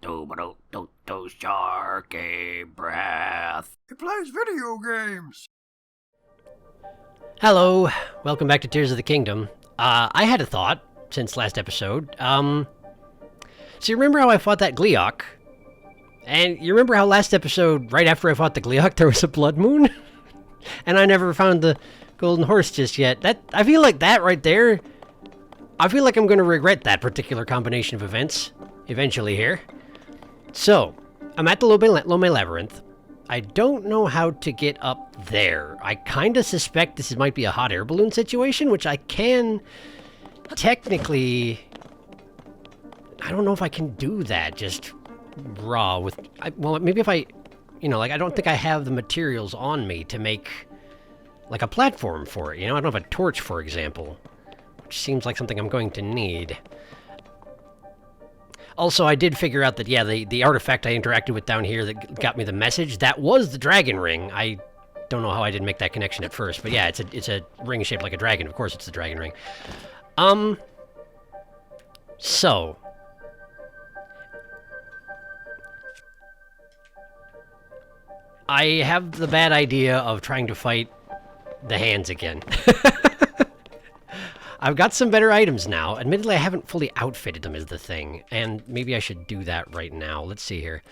SharkyBreath. He plays video games. Hello, welcome back to Tears of the Kingdom. I had a thought since last episode. So you remember how I fought that Gleeok? And you remember how last episode, right after I fought the Gleeok, there was a blood moon? And I never found the golden horse just yet. I feel like that right there, I feel like I'm going to regret that particular combination of events eventually here. So, I'm at the Lome Labyrinth. I don't know how to get up there. I kind of suspect this might be a hot air balloon situation, which I can technically... I don't know if I can do that just raw with... well, maybe if I... You know, like, I don't think I have the materials on me to make, like, a platform for it, you know? I don't have a torch, for example, which seems like something I'm going to need. Also, I did figure out that, yeah, the artifact I interacted with down here that got me the message, that was the dragon ring. I don't know how I didn't make that connection at first, but yeah, it's a ring shaped like a dragon. Of course it's the dragon ring. So... I have the bad idea of trying to fight the hands again. I've got some better items now. Admittedly, I haven't fully outfitted them is the thing, and maybe I should do that right now. Let's see here.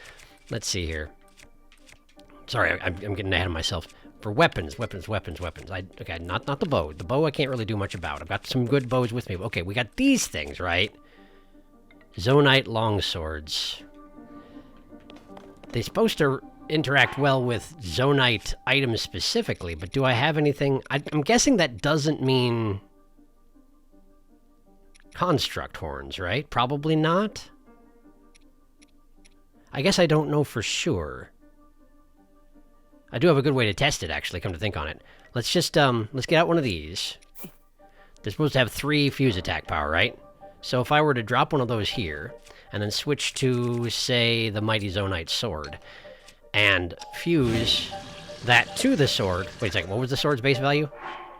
Sorry, I'm getting ahead of myself. For weapons. Okay, not the bow. The bow I can't really do much about. I've got some good bows with me. Okay, we got these things, right? Zonite longswords. They're supposed to interact well with Zonite items specifically, but do I have anything? I'm guessing that doesn't mean construct horns, right? Probably not. I guess I don't know for sure. I do have a good way to test it, actually, come to think on it. Let's just, let's get out one of these. They're supposed to have 3 fuse attack power, right? So if I were to drop one of those here, and then switch to, say, the Mighty Zonite Sword, and fuse that to the sword. Wait a second, what was the sword's base value?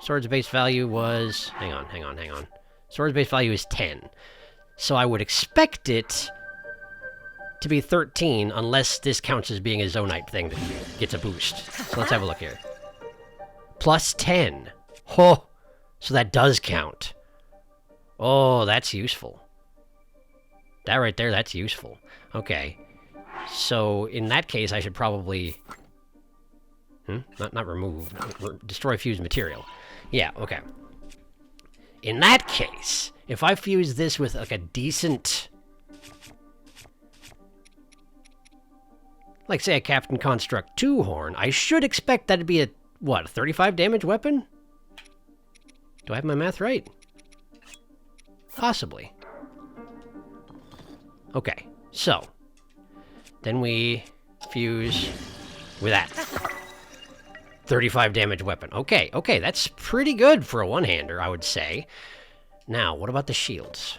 Sword's base value was... Hang on. Sword's base value is 10. So I would expect it to be 13, unless this counts as being a Zonite thing that gets a boost. So let's have a look here. Plus 10. Oh, so that does count. Oh, that's useful. That right there, that's useful. Okay. So, in that case, I should probably... Not remove. Destroy fused material. Yeah, okay. In that case, if I fuse this with, like, a decent... Like, say, a Captain Construct 2 horn, I should expect that to be a, what, a 35 damage weapon? Do I have my math right? Possibly. Okay, so... Then we fuse with that. 35 damage weapon. Okay, that's pretty good for a one-hander, I would say. Now, what about the shields?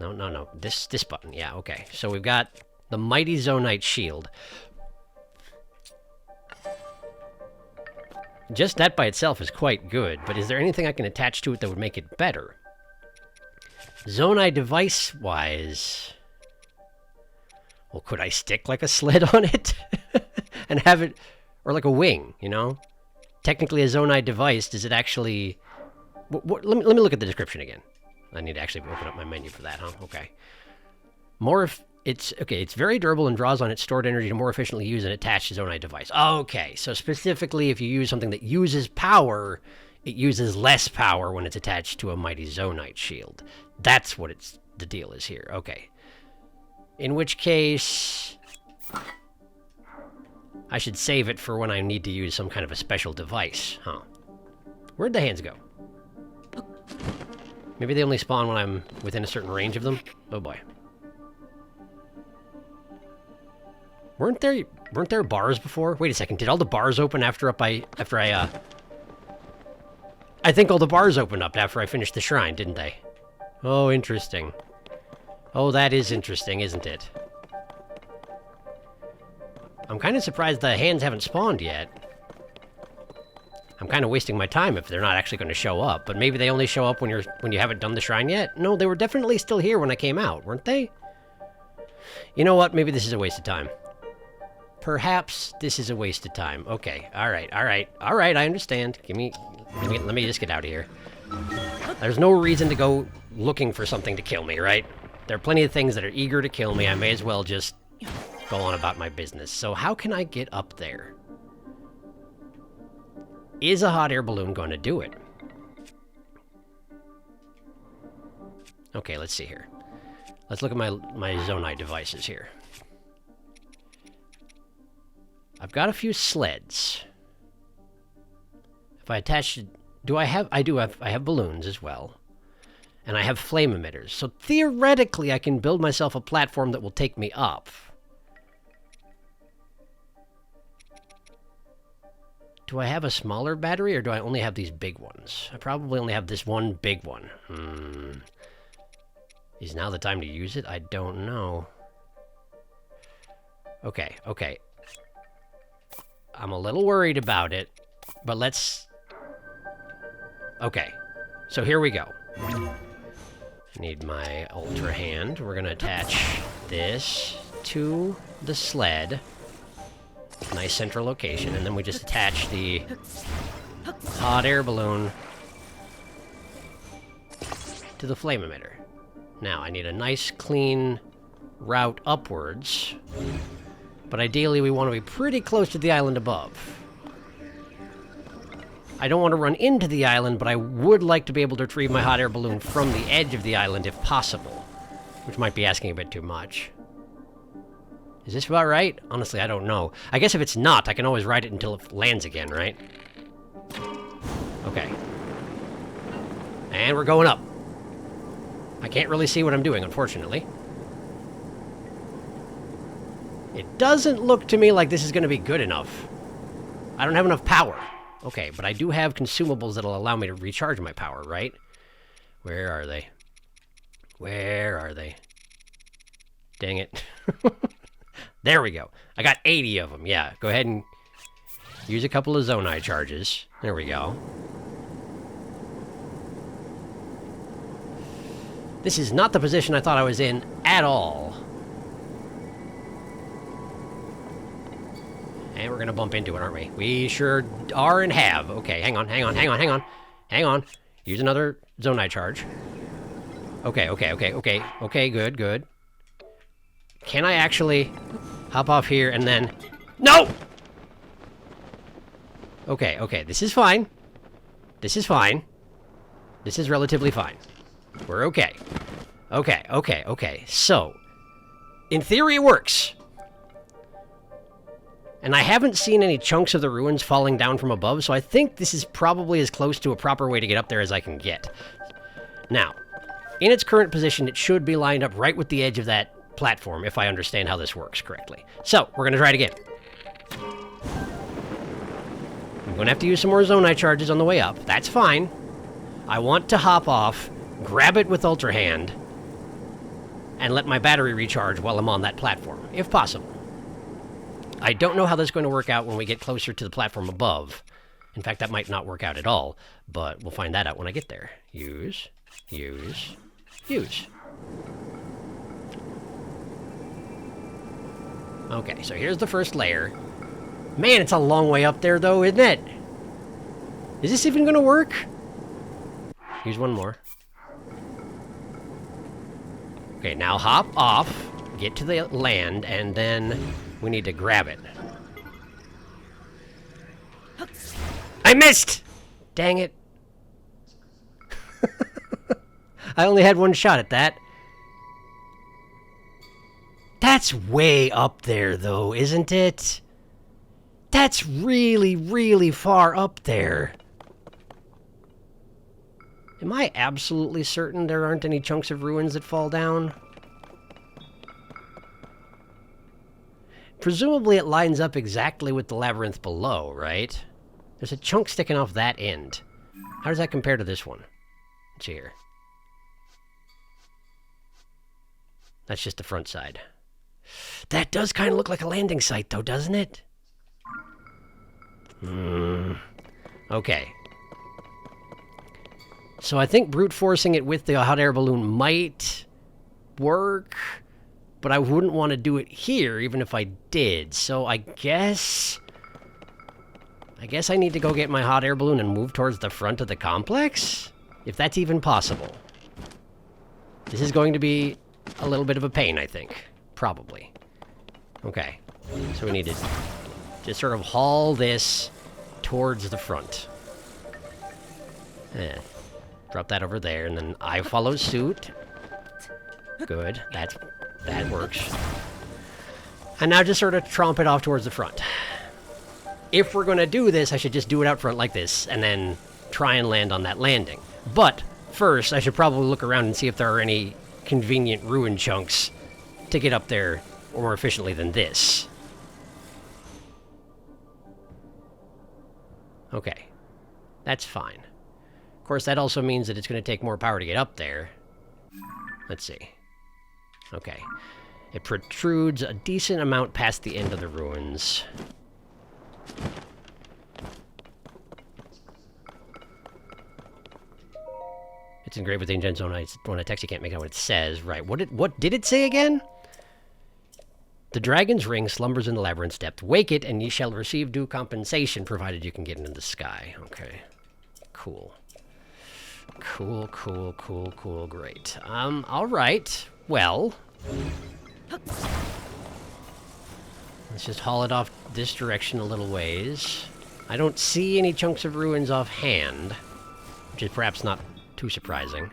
No. This button. Yeah, okay. So we've got the Mighty Zonite Shield. Just that by itself is quite good, but is there anything I can attach to it that would make it better? Zonite device-wise... Well, could I stick, like, a sled on it? And have it... Or, like, a wing, you know? Technically a Zonite device, does it actually... Let me look at the description again. I need to actually open up my menu for that, huh? Okay. It's very durable and draws on its stored energy to more efficiently use an attached Zonite device. Okay, so specifically if you use something that uses power, it uses less power when it's attached to a Mighty Zonite shield. That's what the deal is here. Okay. In which case, I should save it for when I need to use some kind of a special device, huh? Where'd the hands go? Maybe they only spawn when I'm within a certain range of them? Oh boy. Weren't there bars before? Wait a second, did all the bars open I think all the bars opened up after I finished the shrine, didn't they? Oh, interesting. Oh, that is interesting, isn't it? I'm kind of surprised the hands haven't spawned yet. I'm kind of wasting my time if they're not actually going to show up, but maybe they only show up when you haven't done the shrine yet? No, they were definitely still here when I came out, weren't they? You know what? Maybe this is a waste of time. Perhaps this is a waste of time. Okay, alright, I understand. Let me just get out of here. There's no reason to go looking for something to kill me, right? There are plenty of things that are eager to kill me. I may as well just go on about my business. So how can I get up there? Is a hot air balloon going to do it? Okay, let's see here. Let's look at my Zonite devices here. I've got a few sleds. If I attach... I have balloons as well. And I have flame emitters. So theoretically, I can build myself a platform that will take me up. Do I have a smaller battery, or do I only have these big ones? I probably only have this one big one. Is now the time to use it? I don't know. Okay. I'm a little worried about it, but let's... Okay, so here we go. I need my Ultra Hand. We're gonna attach this to the sled. Nice central location, and then we just attach the hot air balloon to the flame emitter. Now, I need a nice, clean route upwards, but ideally we want to be pretty close to the island above. I don't want to run into the island, but I would like to be able to retrieve my hot air balloon from the edge of the island if possible, which might be asking a bit too much. Is this about right? Honestly, I don't know. I guess if it's not, I can always ride it until it lands again, right? Okay. And we're going up. I can't really see what I'm doing, unfortunately. It doesn't look to me like this is going to be good enough. I don't have enough power. Okay, but I do have consumables that'll allow me to recharge my power, right? Where are they? Where are they? Dang it. There we go. I got 80 of them, yeah. Go ahead and use a couple of Zonite charges. There we go. This is not the position I thought I was in at all. And we're gonna bump into it, aren't we? We sure are and have. Okay, hang on. Use another Zonite charge. Okay, good. Can I actually hop off here and then... No! Okay, this is fine. This is relatively fine. We're okay. Okay. So, in theory it works. And I haven't seen any chunks of the ruins falling down from above, so I think this is probably as close to a proper way to get up there as I can get. Now, in its current position, it should be lined up right with the edge of that platform, if I understand how this works correctly. So, we're going to try it again. I'm going to have to use some more Zonite charges on the way up. That's fine. I want to hop off, grab it with Ultra Hand, and let my battery recharge while I'm on that platform, if possible. I don't know how this is going to work out when we get closer to the platform above. In fact, that might not work out at all, but we'll find that out when I get there. Use. Okay, so here's the first layer. Man, it's a long way up there, though, isn't it? Is this even going to work? Use one more. Okay, now hop off, get to the land, and then we need to grab it. I missed! Dang it. I only had one shot at that. That's way up there, though, isn't it? That's really, really far up there. Am I absolutely certain there aren't any chunks of ruins that fall down? Presumably it lines up exactly with the labyrinth below, right? There's a chunk sticking off that end. How does that compare to this one? Let's see here. That's just the front side. That does kind of look like a landing site, though, doesn't it? Okay. So I think brute forcing it with the hot air balloon might work, but I wouldn't want to do it here, even if I did. So I guess I need to go get my hot air balloon and move towards the front of the complex? If that's even possible. This is going to be a little bit of a pain, I think. Probably. Okay. So we need to just sort of haul this towards the front. Drop that over there, and then I follow suit. Good. That works. And now just sort of tromp it off towards the front. If we're going to do this, I should just do it out front like this, and then try and land on that landing. But first, I should probably look around and see if there are any convenient ruin chunks to get up there more efficiently than this. Okay. That's fine. Of course, that also means that it's going to take more power to get up there. Let's see. Okay. It protrudes a decent amount past the end of the ruins. It's engraved with the ancient zone. When I text, you can't make out what it says. Right. What did it say again? The dragon's ring slumbers in the labyrinth's depth. Wake it, and ye shall receive due compensation, provided you can get into the sky. Okay. Cool. Cool. Great. All right. Well, let's just haul it off this direction a little ways. I don't see any chunks of ruins offhand, which is perhaps not too surprising.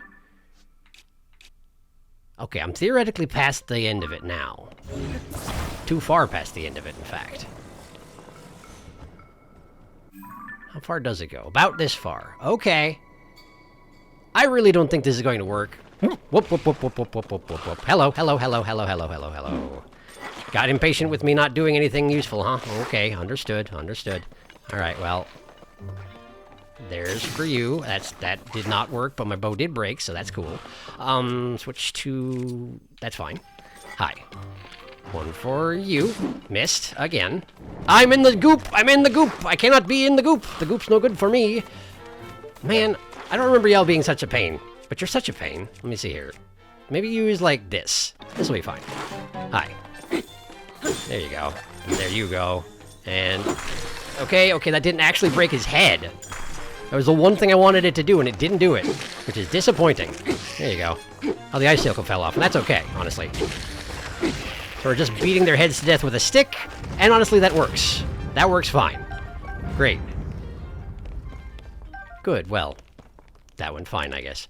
Okay, I'm theoretically past the end of it now. Too far past the end of it, in fact. How far does it go? About this far. Okay. I really don't think this is going to work. Whoop. Hello. Got impatient with me not doing anything useful, huh? Okay, understood. Alright, well. There's for you. That did not work, but my bow did break, so that's cool. Switch to... That's fine. Hi. One for you. Missed. Again. I'm in the goop! I cannot be in the goop! The goop's no good for me. Man, I don't remember y'all being such a pain. But you're such a pain. Let me see here. Maybe use like this. This will be fine. Hi. There you go. There you go. And... Okay, that didn't actually break his head. That was the one thing I wanted it to do, and it didn't do it. Which is disappointing. There you go. Oh, the icicle fell off, and that's okay, honestly. So we're just beating their heads to death with a stick, and honestly, that works. That works fine. Great. Good, well... That went fine, I guess.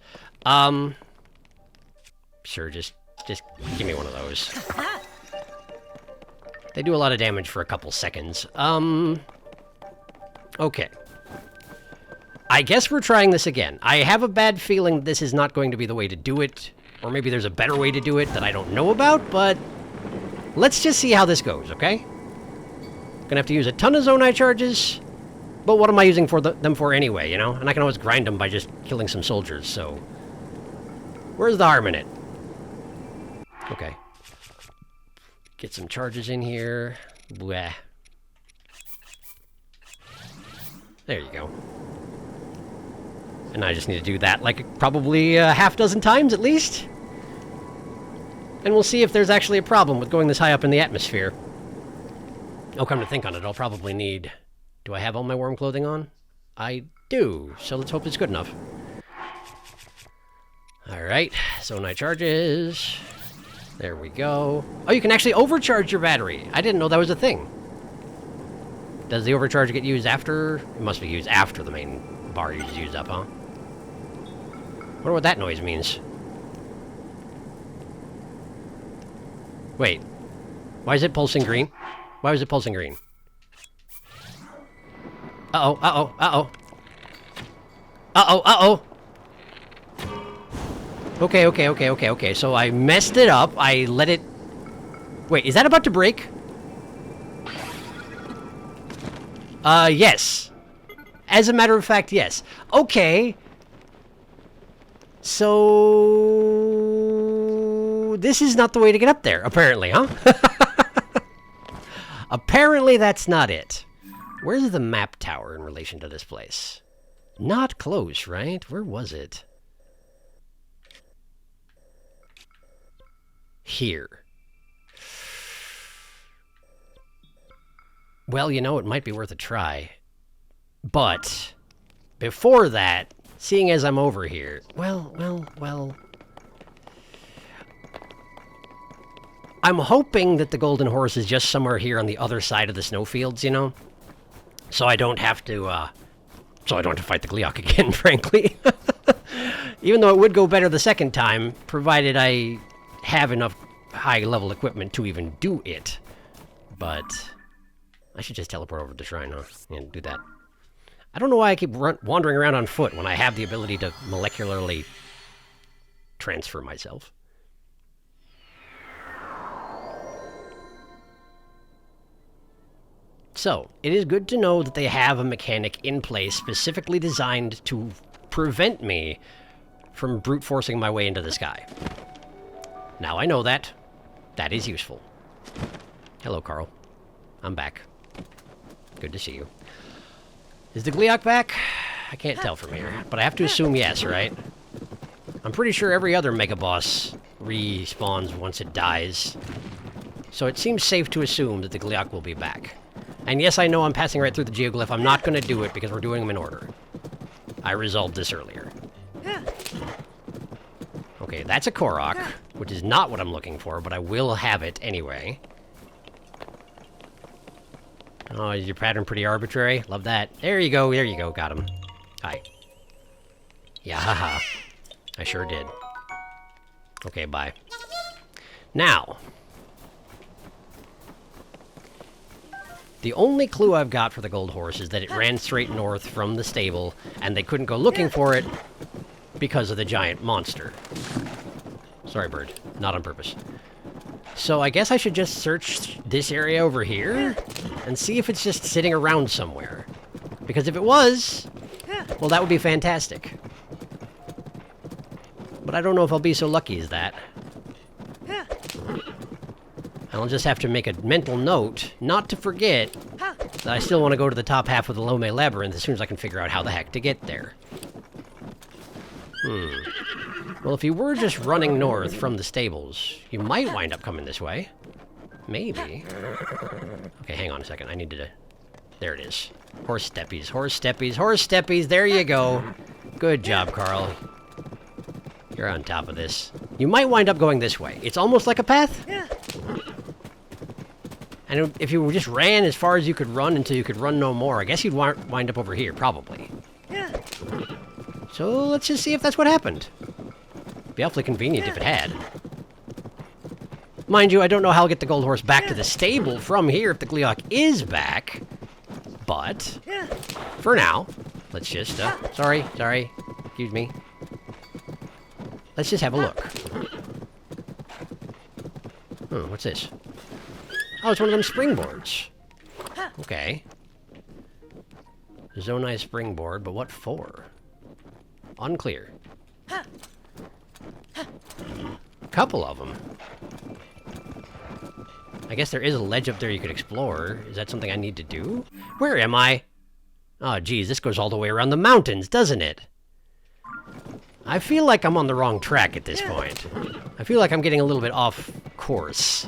Sure, just give me one of those. They do a lot of damage for a couple seconds. Okay. I guess we're trying this again. I have a bad feeling this is not going to be the way to do it. Or maybe there's a better way to do it that I don't know about, but... Let's just see how this goes, okay? Gonna have to use a ton of Zonai charges... But what am I using them for anyway, you know? And I can always grind them by just killing some soldiers, so... Where's the harm in it? Okay. Get some charges in here. Bleh. There you go. And I just need to do that like probably a half dozen times at least. And we'll see if there's actually a problem with going this high up in the atmosphere. Oh, come to think on it, I'll probably need... Do I have all my warm clothing on? I do, so let's hope it's good enough. Alright, Zonai charges. There we go. Oh, you can actually overcharge your battery. I didn't know that was a thing. Does the overcharge get used after? It must be used after the main bar is used up, huh? Wonder what that noise means. Wait. Why is it pulsing green? Why was it pulsing green? Uh-oh. Okay. So I messed it up. I let it... Wait, is that about to break? Yes. As a matter of fact, yes. Okay. So... This is not the way to get up there, apparently, huh? Apparently that's not it. Where's the map tower in relation to this place? Not close, right? Where was it? Here. Well, you know, it might be worth a try. But before that, seeing as I'm over here, well. I'm hoping that the golden horse is just somewhere here on the other side of the snowfields, you know? So I don't have to fight the Gleeok again, frankly. Even though it would go better the second time, provided I have enough high-level equipment to even do it. But I should just teleport over to the shrine, huh? And do that. I don't know why I keep wandering around on foot when I have the ability to molecularly transfer myself. So, it is good to know that they have a mechanic in place specifically designed to prevent me from brute forcing my way into the sky. Now I know that. That is useful. Hello, Carl. I'm back. Good to see you. Is the Gleeok back? I can't tell from here, but I have to assume yes, right? I'm pretty sure every other Mega Boss respawns once it dies. So it seems safe to assume that the Gleeok will be back. And yes, I know I'm passing right through the geoglyph. I'm not going to do it because we're doing them in order. I resolved this earlier. Okay, that's a Korok, which is not what I'm looking for, but I will have it anyway. Oh, is your pattern pretty arbitrary? Love that. There you go, got him. Hi. Yeah, haha. I sure did. Okay, bye. Now, the only clue I've got for the gold horse is that it ran straight north from the stable, and they couldn't go looking for it because of the giant monster. Sorry, bird. Not on purpose. So I guess I should just search this area over here and see if it's just sitting around somewhere. Because if it was, well, that would be fantastic. But I don't know if I'll be so lucky as that. I'll just have to make a mental note not to forget that I still want to go to the top half of the Lome Labyrinth as soon as I can figure out how the heck to get there. Well, if you were just running north from the stables, you might wind up coming this way. Maybe. Okay, hang on a second. I need to... There it is. Horse steppies, horse steppies, horse steppies. There you go. Good job, Carl. You're on top of this. You might wind up going this way. It's almost like a path. And if you just ran as far as you could run until you could run no more, I guess you'd wind up over here, probably. So let's just see if that's what happened. Be awfully convenient if it had. Mind you, I don't know how I'll get the gold horse back to the stable from here if the Gleeok is back. But, for now, let's just, sorry, excuse me. Let's just have a look. Oh, what's this? Oh, it's one of them springboards. Okay. Zonai springboard, but what for? Unclear. Couple of them. I guess there is a ledge up there you could explore. Is that something I need to do? Where am I? Oh, geez, this goes all the way around the mountains, doesn't it? I feel like I'm on the wrong track at this point. I feel like I'm getting a little bit off course.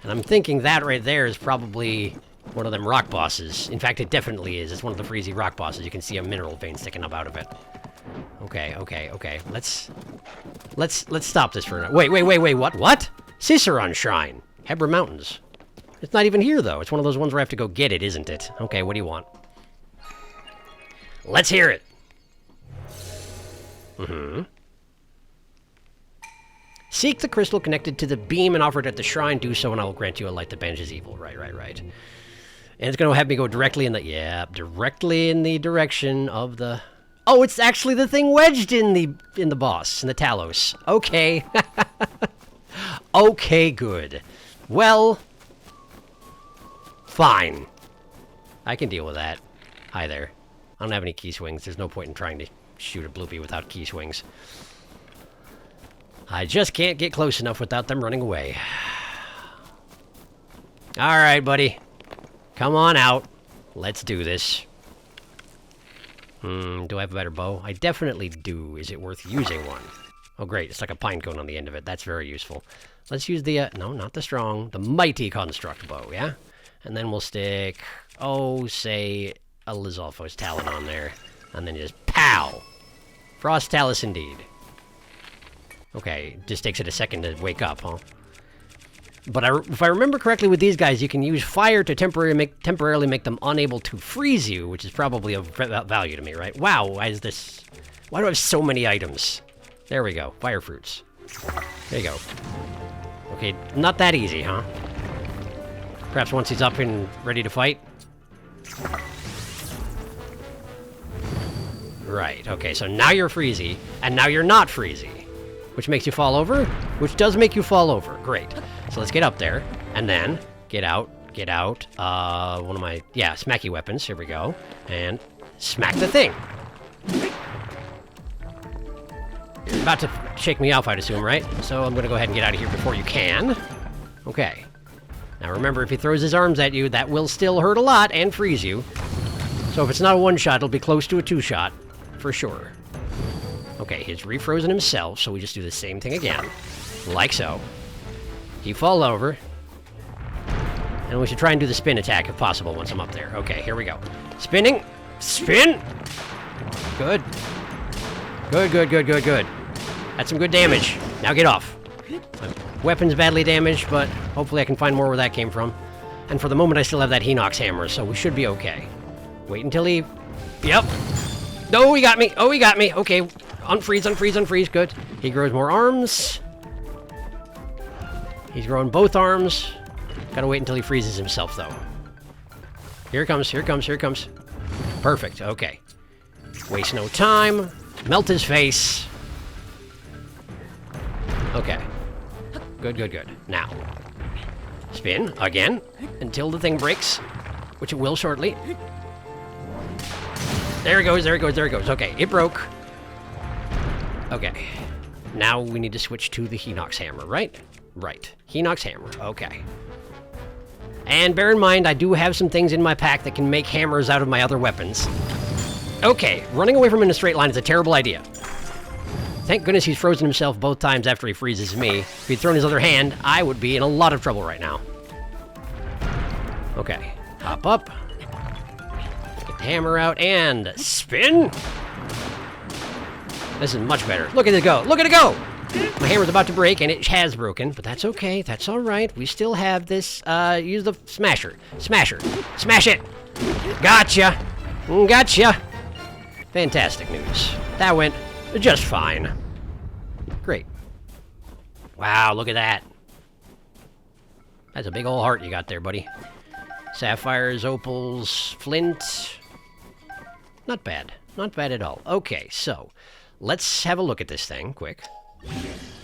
And I'm thinking that right there is probably one of them rock bosses. In fact, it definitely is. It's one of the freezy rock bosses. You can see a mineral vein sticking up out of it. Okay. Let's stop this for a minute. Wait, what? Ciceron Shrine. Hebra Mountains. It's not even here, though. It's one of those ones where I have to go get it, isn't it? Okay, what do you want? Let's hear it! Seek the crystal connected to the beam and offer it at the shrine. Do so and I will grant you a light that banishes evil. Right. And it's going to have me go directly in the... Yeah, directly in the direction of the... Oh, it's actually the thing wedged in the boss, in the Talos. Okay. Okay, good. Well... Fine. I can deal with that. Hi there. I don't have any key swings. There's no point in trying to shoot a bloopy without key swings. I just can't get close enough without them running away. Alright, buddy. Come on out. Let's do this. Do I have a better bow? I definitely do. Is it worth using one? Oh, great. It's like a pine cone on the end of it. That's very useful. Let's use the, no, not the strong, the mighty construct bow, yeah? And then we'll stick, oh, say, a Lizalfo's Talon on there. And then just pow! Frost Talus indeed. Okay, just takes it a second to wake up, huh? But if I remember correctly with these guys, you can use fire to temporarily make them unable to freeze you, which is probably of value to me, right? Wow, why do I have so many items? There we go, fire fruits. There you go. Okay, not that easy, huh? Perhaps once he's up and ready to fight? Right, okay, so now you're freezy, and now you're not freezy. Which makes you fall over? Which does make you fall over. Great. So let's get up there, and then get out, one of my, yeah, smacky weapons. Here we go. And smack the thing. You're about to shake me off, I'd assume, right? So I'm going to go ahead and get out of here before you can. Okay. Now remember, if he throws his arms at you, that will still hurt a lot and freeze you. So if it's not a one-shot, it'll be close to a two-shot, for sure. Okay, he's refrozen himself, so we just do the same thing again. Like so. He fall over. And we should try and do the spin attack if possible once I'm up there. Okay, here we go. Spinning. Spin! Good. Good. That's some good damage. Now get off. My weapon's badly damaged, but hopefully I can find more where that came from. And for the moment, I still have that Hinox hammer, so we should be okay. Wait until he... Yep. Oh, he got me. Oh, he got me. Okay. Unfreeze. Good. He grows more arms. He's growing both arms. Gotta wait until he freezes himself, though. Here it comes. Perfect. Okay. Waste no time. Melt his face. Okay. Good. Now. Spin again until the thing breaks, which it will shortly. There it goes. Okay, it broke. Okay. Now we need to switch to the Hinox hammer, right? Right. Hinox hammer. Okay. And bear in mind, I do have some things in my pack that can make hammers out of my other weapons. Okay, running away from him in a straight line is a terrible idea. Thank goodness he's frozen himself both times after he freezes me. If he'd thrown his other hand, I would be in a lot of trouble right now. Okay. Hop up. Get the hammer out and spin. This is much better. Look at it go. My hammer's about to break, and it has broken, but that's okay. That's all right. We still have this. Use the smasher. Smash it. Gotcha. Fantastic news. That went just fine. Great. Wow, look at that. That's a big old heart you got there, buddy. Sapphires, opals, flint. Not bad. Not bad at all. Okay, so let's have a look at this thing, quick.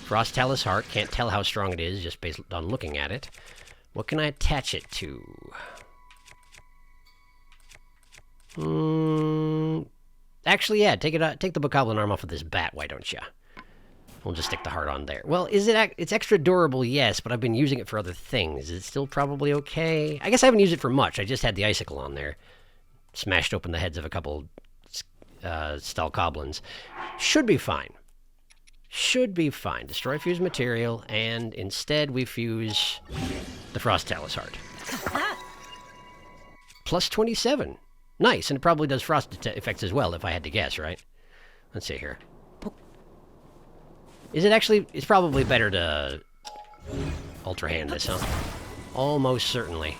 Frost Talus heart. Can't tell how strong it is just based on looking at it. What can I attach it to? Actually, yeah, take the bokoblin arm off of this bat, why don't you? We'll just stick the heart on there. Well, it's extra durable, yes, but I've been using it for other things. Is it still probably okay? I guess I haven't used it for much. I just had the icicle on there. Smashed open the heads of a couple Stalkoblins. Should be fine. Destroy fused material, and instead we fuse the Frost Talus heart. Plus 27. Nice, and it probably does frost effects as well, if I had to guess, right? Let's see here. Is it actually... It's probably better to Ultra Hand this, huh? Almost certainly.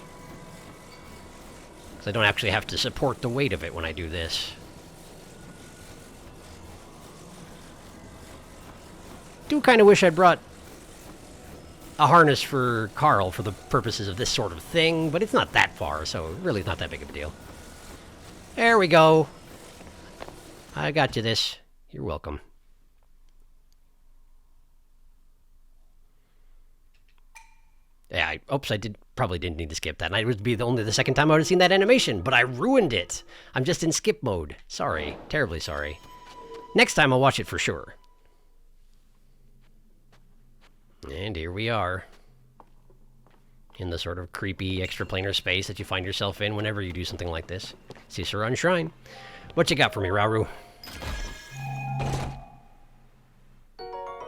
Because I don't actually have to support the weight of it when I do this. Do kind of wish I'd brought a harness for Carl for the purposes of this sort of thing, but it's not that far, so really it's not that big of a deal. There we go. I got you this. You're welcome. Yeah, oops, I probably didn't need to skip that. And it would be only the second time I would have seen that animation, but I ruined it. I'm just in skip mode. Sorry. Terribly sorry. Next time I'll watch it for sure. And here we are. In the sort of creepy extraplanar space that you find yourself in whenever you do something like this. Cicerone Shrine. What you got for me, Rauru?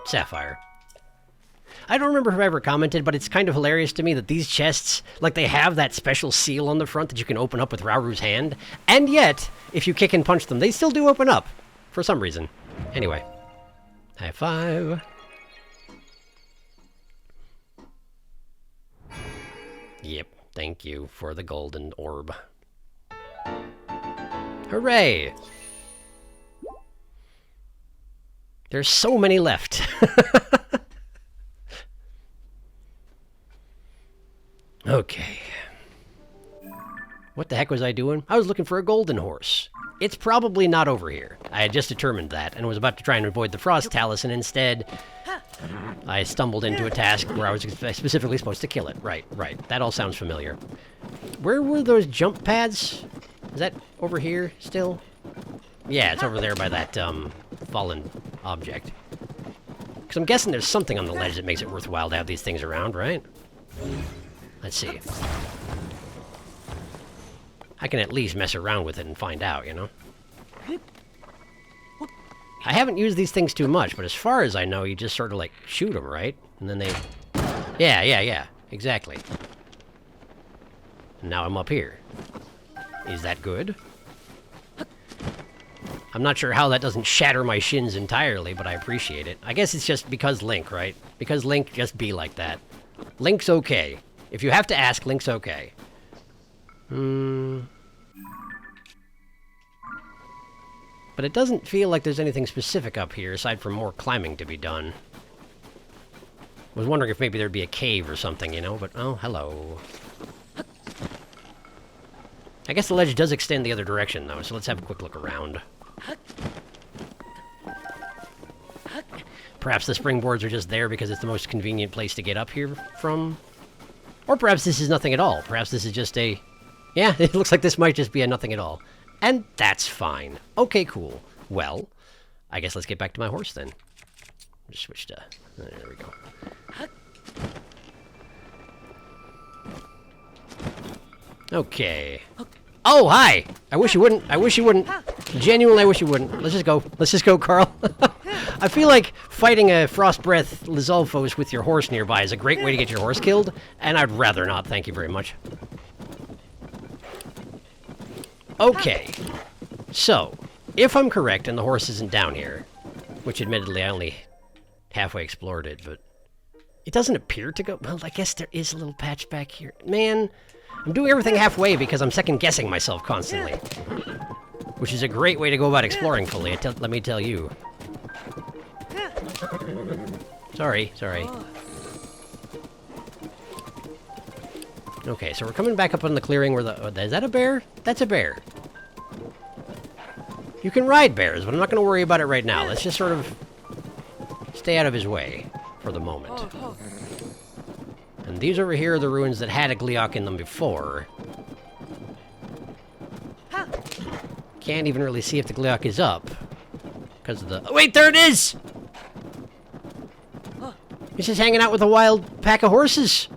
Sapphire. I don't remember if I ever commented, but it's kind of hilarious to me that these chests, like, they have that special seal on the front that you can open up with Rauru's hand, and yet, if you kick and punch them, they still do open up, for some reason. Anyway. High five. Yep, thank you for the golden orb. Hooray! There's so many left. Okay. What the heck was I doing? I was looking for a golden horse. It's probably not over here. I had just determined that, and was about to try and avoid the frost talus, and instead, I stumbled into a task where I was specifically supposed to kill it. Right. That all sounds familiar. Where were those jump pads? Is that over here still? Yeah, it's over there by that, fallen object. Because I'm guessing there's something on the ledge that makes it worthwhile to have these things around, right? Let's see. I can at least mess around with it and find out, you know? I haven't used these things too much, but as far as I know, you just sort of, like, shoot them, right? And then they... Yeah, exactly. And now I'm up here. Is that good? I'm not sure how that doesn't shatter my shins entirely, but I appreciate it. I guess it's just because Link, right? Because Link just be like that. Link's okay. If you have to ask, Link's okay. But it doesn't feel like there's anything specific up here, aside from more climbing to be done. I was wondering if maybe there'd be a cave or something, you know, but oh, hello. I guess the ledge does extend the other direction, though, so let's have a quick look around. Perhaps the springboards are just there because it's the most convenient place to get up here from? Or perhaps this is nothing at all. Perhaps this is just a... Yeah, it looks like this might just be a nothing at all. And that's fine. Okay, cool. Well, I guess let's get back to my horse then. Just switch to... There we go. Okay. Oh, hi! I wish you wouldn't. I wish you wouldn't. Genuinely, I wish you wouldn't. Let's just go. Let's just go, Carl. I feel like fighting a frost breath Lizalfos with your horse nearby is a great way to get your horse killed, and I'd rather not, thank you very much. Okay. So, if I'm correct and the horse isn't down here, which admittedly I only halfway explored it, but it doesn't appear to go... Well, I guess there is a little patch back here. Man... I'm doing everything halfway because I'm second-guessing myself constantly. Which is a great way to go about exploring fully, let me tell you. Sorry. Okay, so we're coming back up on the clearing where the... is that a bear? That's a bear. You can ride bears, but I'm not going to worry about it right now. Let's just sort of stay out of his way for the moment. And these over here are the ruins that had a Gleeok in them before. Can't even really see if the Gleeok is up. Because of the... Oh, wait, there it is! It's just hanging out with a wild pack of horses.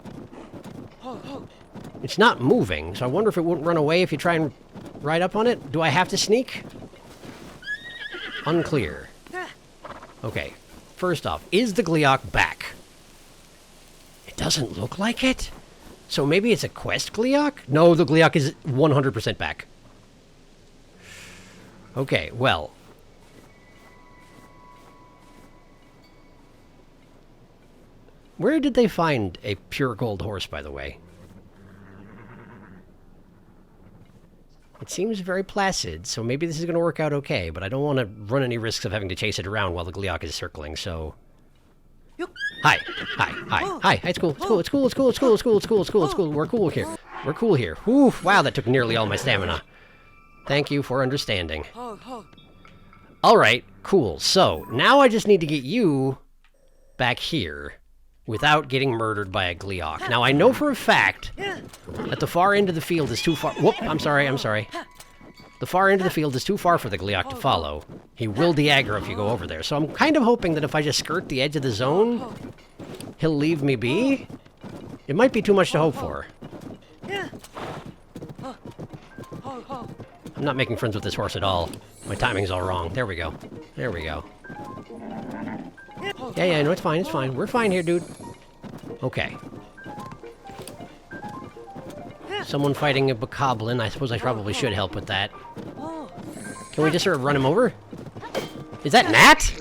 It's not moving, so I wonder if it won't run away if you try and ride up on it. Do I have to sneak? Unclear. Okay, first off, is the Gleeok back? Doesn't look like it. So maybe it's a quest Gleeok? No, the Gleeok is 100% back. Okay, well. Where did they find a pure gold horse, by the way? It seems very placid, so maybe this is going to work out okay, but I don't want to run any risks of having to chase it around while the Gleeok is circling, so... Hi. It's cool. We're cool here. Whew, wow, that took nearly all my stamina. Thank you for understanding. Alright, cool. So, now I just need to get you back here without getting murdered by a Gleeok. Now, I know for a fact that the far end of the field is too far... Whoop, I'm sorry. The far end of the field is too far for the Gleeok to follow. He will de-aggro if you go over there. So I'm kind of hoping that if I just skirt the edge of the zone, he'll leave me be. It might be too much to hope for. I'm not making friends with this horse at all. My timing's all wrong. There we go. Yeah, no, it's fine. We're fine here, dude. Okay. Someone fighting a bokoblin. I suppose I probably should help with that. Can we just sort of run him over? Is that Nat?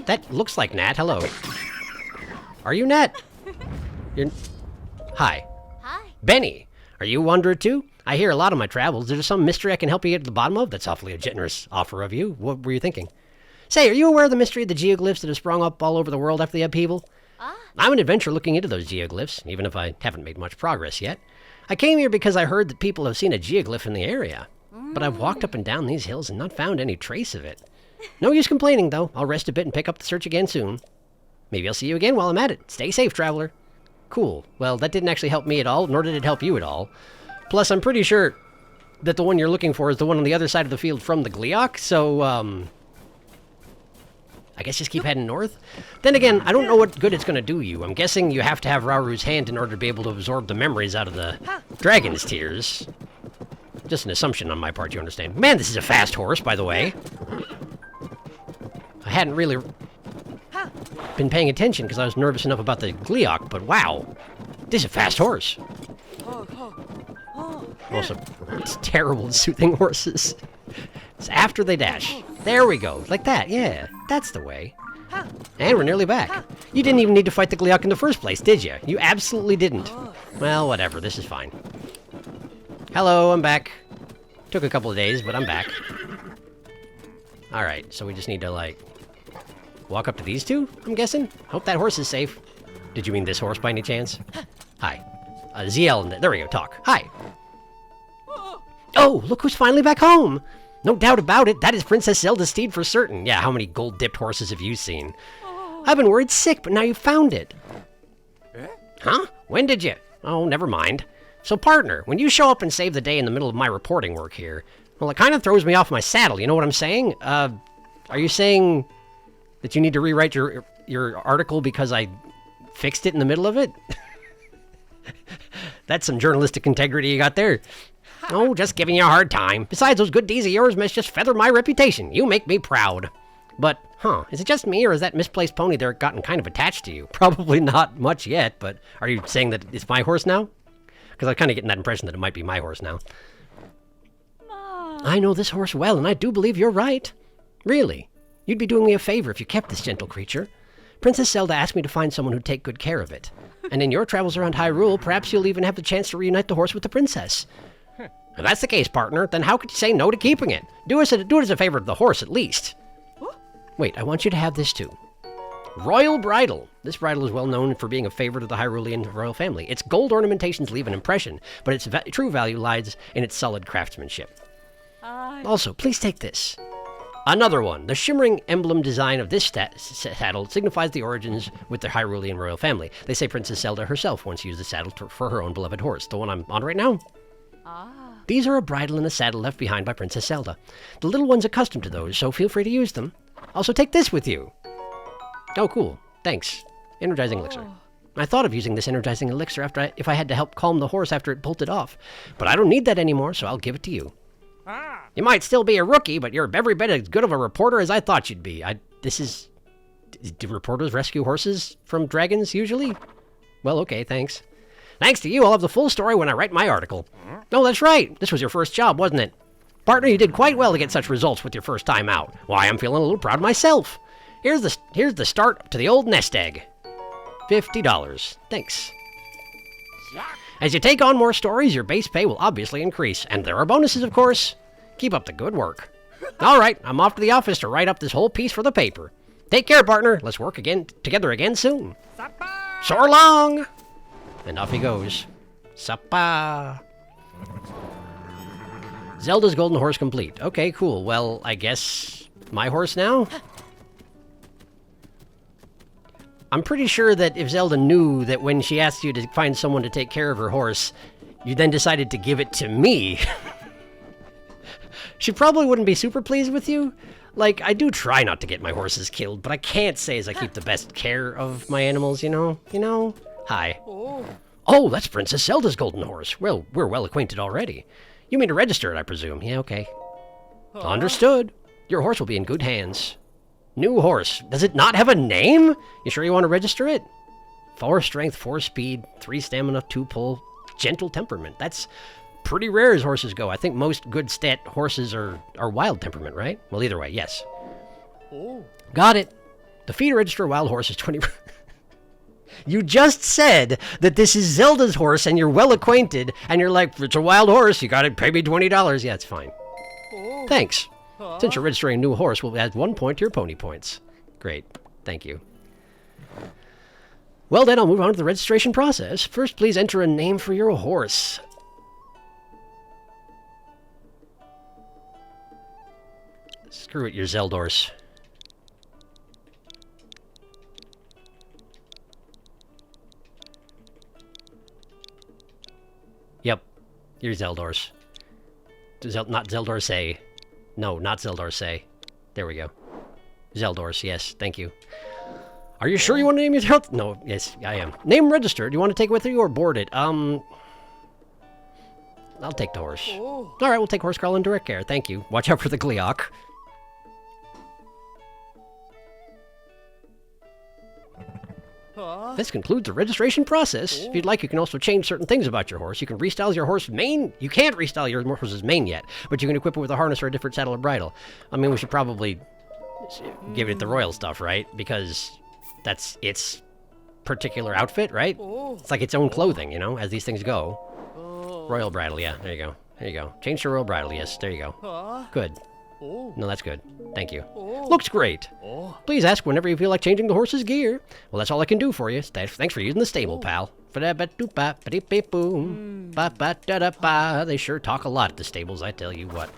That looks like Nat. Hello. Are you Nat? You're... Hi. Hi. Benny. Are you a wanderer too? I hear a lot of my travels. Is there some mystery I can help you get to the bottom of? That's awfully a generous offer of you. What were you thinking? Say, are you aware of the mystery of the geoglyphs that have sprung up all over the world after the upheaval? I'm an adventurer looking into those geoglyphs, even if I haven't made much progress yet. I came here because I heard that people have seen a geoglyph in the area. But I've walked up and down these hills and not found any trace of it. No use complaining, though. I'll rest a bit and pick up the search again soon. Maybe I'll see you again while I'm at it. Stay safe, traveler. Cool. Well, that didn't actually help me at all, nor did it help you at all. Plus, I'm pretty sure that the one you're looking for is the one on the other side of the field from the Gleeok, so, I guess just keep heading north? Then again, I don't know what good it's going to do you. I'm guessing you have to have Rauru's hand in order to be able to absorb the memories out of the dragon's tears. Just an assumption on my part, you understand. Man, this is a fast horse, by the way. I hadn't really been paying attention because I was nervous enough about the Gleeok, but wow. This is a fast horse. Also, it's terrible at soothing horses. It's after they dash. There we go. Like that, yeah. That's the way. And we're nearly back. You didn't even need to fight the Gleeok in the first place, did you? You absolutely didn't. Well, whatever. This is fine. Hello, I'm back. Took a couple of days, but I'm back. Alright, so we just need to, like, walk up to these two, I'm guessing? Hope that horse is safe. Did you mean this horse by any chance? Hi. ZL, there we go, talk. Hi. Oh, look who's finally back home! No doubt about it, that is Princess Zelda's steed for certain. Yeah, how many gold-dipped horses have you seen? I've been worried sick, but now you found it. Huh? When did you? Oh, never mind. So, partner, when you show up and save the day in the middle of my reporting work here, well, it kind of throws me off my saddle, you know what I'm saying? Are you saying that you need to rewrite your article because I fixed it in the middle of it? That's some journalistic integrity you got there. Oh, just giving you a hard time. Besides, those good deeds of yours must just feather my reputation. You make me proud. But, is it just me, or has that misplaced pony there gotten kind of attached to you? Probably not much yet, but are you saying that it's my horse now? Because I'm kind of getting that impression that it might be my horse now. I know this horse well, and I do believe you're right. Really? You'd be doing me a favor if you kept this gentle creature. Princess Zelda asked me to find someone who'd take good care of it. And in your travels around Hyrule, perhaps you'll even have the chance to reunite the horse with the princess. If that's the case, partner, then how could you say no to keeping it? Do it as a favor to the horse, at least. Wait, I want you to have this, too. Royal Bridle. This bridle is well known for being a favorite of the Hyrulean royal family. Its gold ornamentations leave an impression, but its true value lies in its solid craftsmanship. Also, please take this. Another one. The shimmering emblem design of this saddle signifies the origins with the Hyrulean royal family. They say Princess Zelda herself once used the saddle for her own beloved horse, the one I'm on right now. These are a bridle and a saddle left behind by Princess Zelda. The little one's accustomed to those, so feel free to use them. Also, take this with you. Oh, cool. Thanks. Energizing elixir. I thought of using this energizing elixir if I had to help calm the horse after it bolted off. But I don't need that anymore, so I'll give it to you. You might still be a rookie, but you're every bit as good of a reporter as I thought you'd be. Do reporters rescue horses from dragons, usually? Well, okay, thanks. Thanks to you, I'll have the full story when I write my article. Oh, that's right. This was your first job, wasn't it? Partner, you did quite well to get such results with your first time out. Why, I'm feeling a little proud of myself. Here's the start to the old nest egg. $50. Thanks. As you take on more stories, your base pay will obviously increase. And there are bonuses, of course. Keep up the good work. All right, I'm off to the office to write up this whole piece for the paper. Take care, partner. Let's work together again soon. So long! And off he goes. Sappa! Zelda's golden horse complete. Okay, cool. Well, I guess my horse now? I'm pretty sure that if Zelda knew that when she asked you to find someone to take care of her horse, you then decided to give it to me, she probably wouldn't be super pleased with you. Like, I do try not to get my horses killed, but I can't say as I keep the best care of my animals, you know? Hi. Oh, that's Princess Zelda's golden horse. Well, we're well acquainted already. You mean to register it, I presume? Yeah, okay. Understood. Your horse will be in good hands. New horse. Does it not have a name? You sure you want to register it? 4 strength, 4 speed, 3 stamina, 2 pull, gentle temperament. That's pretty rare as horses go. I think most good stat horses are wild temperament, right? Well, either way, yes. Oh. Got it. The fee to register a wild horse is 20... You just said that this is Zelda's horse and you're well acquainted, and you're like, it's a wild horse, you gotta pay me $20. Yeah, it's fine. Oh. Thanks. Since you're registering a new horse, we'll add 1 point to your pony points. Great. Thank you. Well then, I'll move on to the registration process. First, please enter a name for your horse. Screw it, you're Zeldor's. Yep, you're Zeldor's. Not Zeldor's. No, not Zeldor's. There we go. Zeldor's, yes, thank you. Are you sure you want to name your health? No, yes, I am. Name registered. Do you want to take it with you or board it? I'll take the horse. Oh. All right, we'll take horse Carl in direct care. Thank you. Watch out for the Gleeok. This concludes the registration process. If you'd like, you can also change certain things about your horse. You can restyle your horse's mane. You can't restyle your horse's mane yet, but you can equip it with a harness or a different saddle or bridle. I mean, we should probably give it the royal stuff, right? Because that's its particular outfit, right? It's like its own clothing, you know, as these things go. Royal bridle, yeah, there you go. There you go. Change to royal bridle, yes, there you go. Good. No, that's good. Thank you. Looks great. Please ask whenever you feel like changing the horse's gear. Well, that's all I can do for you. Thanks for using the stable, pal. They sure talk a lot at the stables, I tell you what.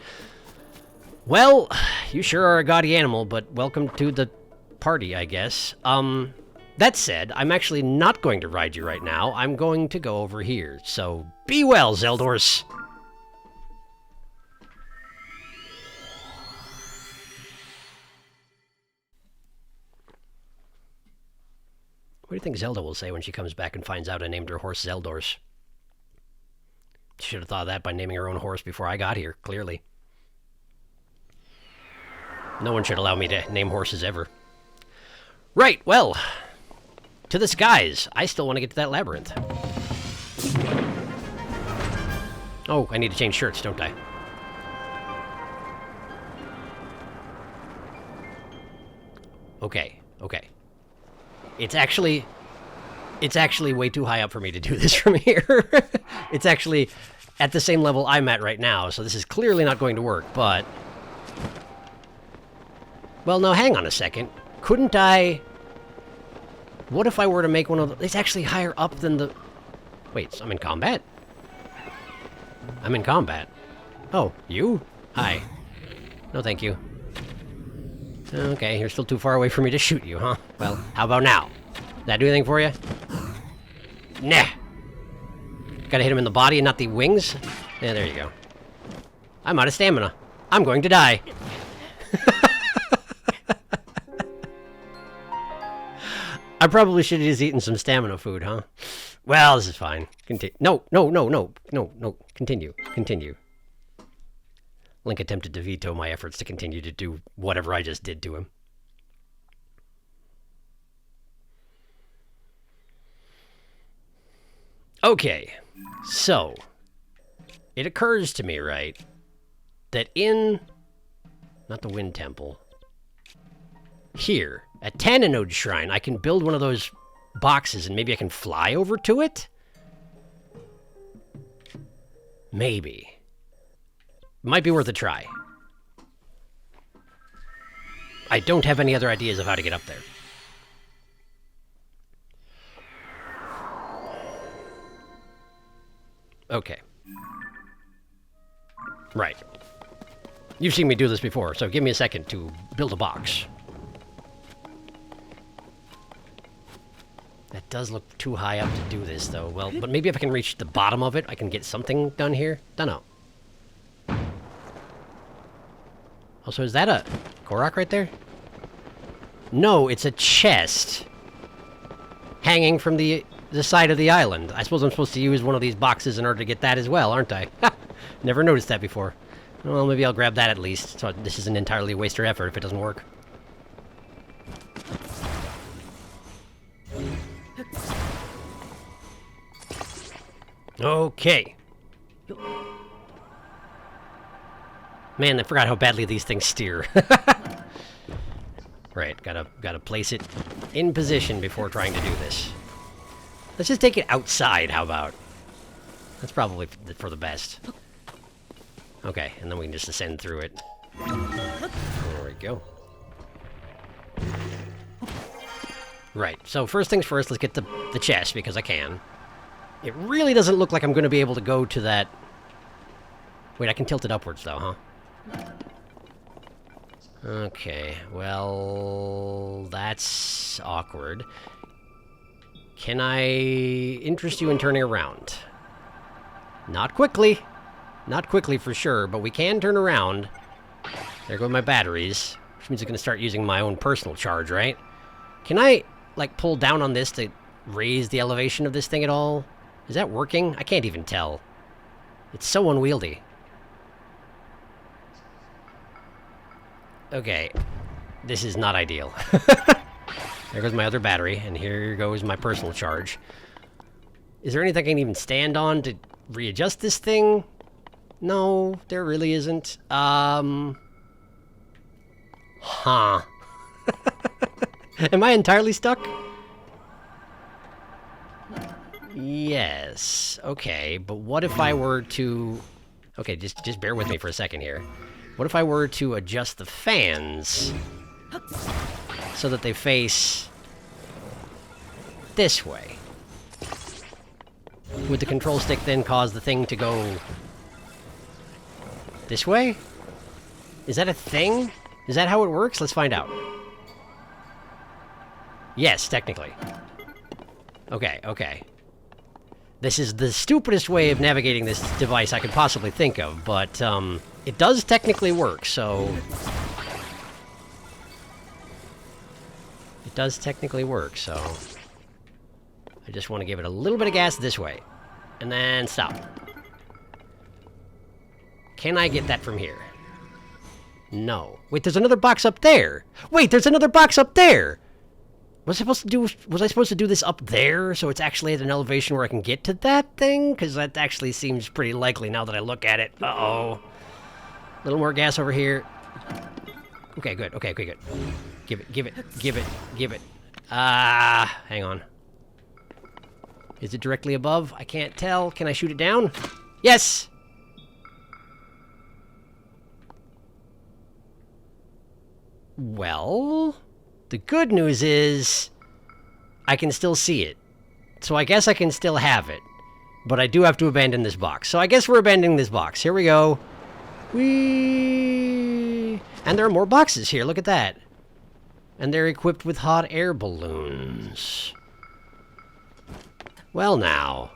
Well, you sure are a gaudy animal, but welcome to the party, I guess. That said, I'm actually not going to ride you right now. I'm going to go over here. So, be well, Zeldors. What do you think Zelda will say when she comes back and finds out I named her horse Zeldors? She should have thought of that by naming her own horse before I got here, clearly. No one should allow me to name horses ever. Right, well, to the skies. I still want to get to that labyrinth. Oh, I need to change shirts, don't I? Okay, okay. It's actually way too high up for me to do this from here. It's actually at the same level I'm at right now, so this is clearly not going to work, but... Well, no, hang on a second. Couldn't I... What if I were to make one of the... It's actually higher up than the... Wait, I'm in combat? I'm in combat. Oh, you? Hi. No, thank you. Okay, you're still too far away for me to shoot you, huh? Well, how about now? Did that do anything for you? Nah. Gotta hit him in the body and not the wings? Yeah, there you go. I'm out of stamina. I'm going to die. I probably should have just eaten some stamina food, huh? Well, this is fine. No. Continue. Link attempted to veto my efforts to continue to do whatever I just did to him. Okay, so it occurs to me, right, that in, not the Wind Temple, here, at Tanninode Shrine, I can build one of those boxes and maybe I can fly over to it? Maybe. Might be worth a try. I don't have any other ideas of how to get up there. Okay. Right. You've seen me do this before, so give me a second to build a box. That does look too high up to do this, though. Well, but maybe if I can reach the bottom of it, I can get something done here. Dunno. Oh, so is that a Korok right there? No, it's a chest. Hanging from the side of the island. I suppose I'm supposed to use one of these boxes in order to get that as well, aren't I? Never noticed that before. Well, maybe I'll grab that at least, so this isn't entirely a waste of effort if it doesn't work. Okay. Man, I forgot how badly these things steer. Right, gotta place it in position before trying to do this. Let's just take it outside, how about? That's probably for the best. Okay, and then we can just ascend through it. There we go. Right, so first things first, let's get the chest, because I can. It really doesn't look like I'm going to be able to go to that... Wait, I can tilt it upwards, though, huh? Okay, well... That's awkward. Can I interest you in turning around? Not quickly. Not quickly, for sure, but we can turn around. There go my batteries, which means I'm going to start using my own personal charge, right? Can I, like, pull down on this to raise the elevation of this thing at all? Is that working? I can't even tell. It's so unwieldy. Okay. This is not ideal. There goes my other battery, and here goes my personal charge. Is there anything I can even stand on to readjust this thing? No, there really isn't. Huh. Am I entirely stuck? Yes. Okay, but what if I were to... Okay, just bear with me for a second here. What if I were to adjust the fans so that they face this way? Would the control stick then cause the thing to go this way? Is that a thing? Is that how it works? Let's find out. Yes, technically. Okay, okay. This is the stupidest way of navigating this device I could possibly think of, but, it does technically work, so... It does technically work, so... I just want to give it a little bit of gas this way. And then stop. Can I get that from here? No. Wait, there's another box up there! Wait, there's another box up there! Was I supposed to do this up there, so it's actually at an elevation where I can get to that thing? Because that actually seems pretty likely now that I look at it. Uh-oh. A little more gas over here. Okay, good. Okay, good. Give it. Hang on. Is it directly above? I can't tell. Can I shoot it down? Yes! Well... The good news is, I can still see it. So I guess I can still have it. But I do have to abandon this box. So I guess we're abandoning this box. Here we go. Whee! And there are more boxes here. Look at that. And they're equipped with hot air balloons. Well now.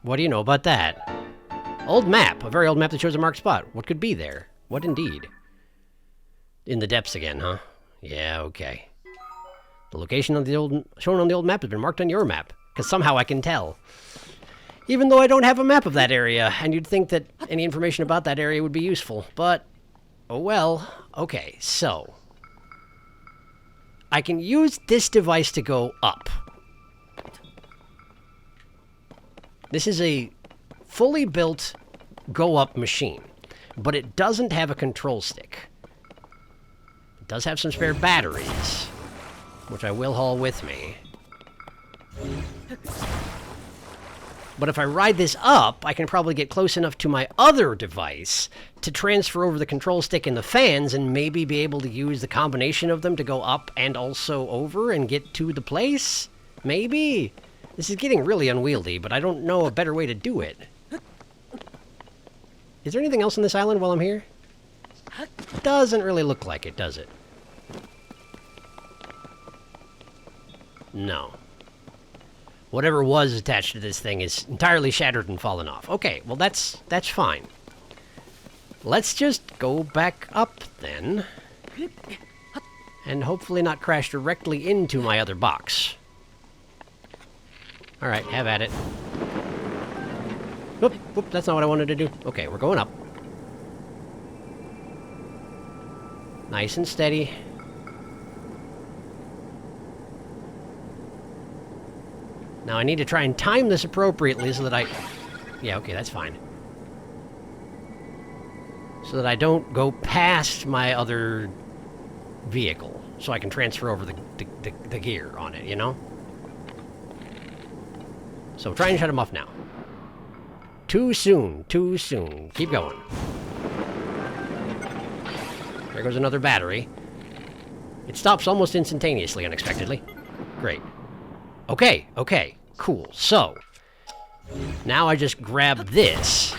What do you know about that? Old map. A very old map that shows a marked spot. What could be there? What indeed? In the depths again, huh? Yeah, okay. The location of the shown on the old map has been marked on your map, because somehow I can tell. Even though I don't have a map of that area, and you'd think that any information about that area would be useful, but... Oh well. Okay, so... I can use this device to go up. This is a fully built go-up machine, but it doesn't have a control stick. It does have some spare batteries, which I will haul with me. But if I ride this up, I can probably get close enough to my other device to transfer over the control stick and the fans and maybe be able to use the combination of them to go up and also over and get to the place? Maybe? This is getting really unwieldy, but I don't know a better way to do it. Is there anything else on this island while I'm here? Doesn't really look like it, does it? No. Whatever was attached to this thing is entirely shattered and fallen off. Okay, well that's fine. Let's just go back up then. And hopefully not crash directly into my other box. Alright, have at it. Whoop, whoop, that's not what I wanted to do. Okay, we're going up. Nice and steady. Now I need to try and time this appropriately so that I... Yeah, okay, that's fine. So that I don't go past my other vehicle. So I can transfer over the gear on it, you know? So try and shut him off now. Too soon, too soon. Keep going. There goes another battery. It stops almost instantaneously, unexpectedly. Great. Okay, okay, cool. So, now I just grab this.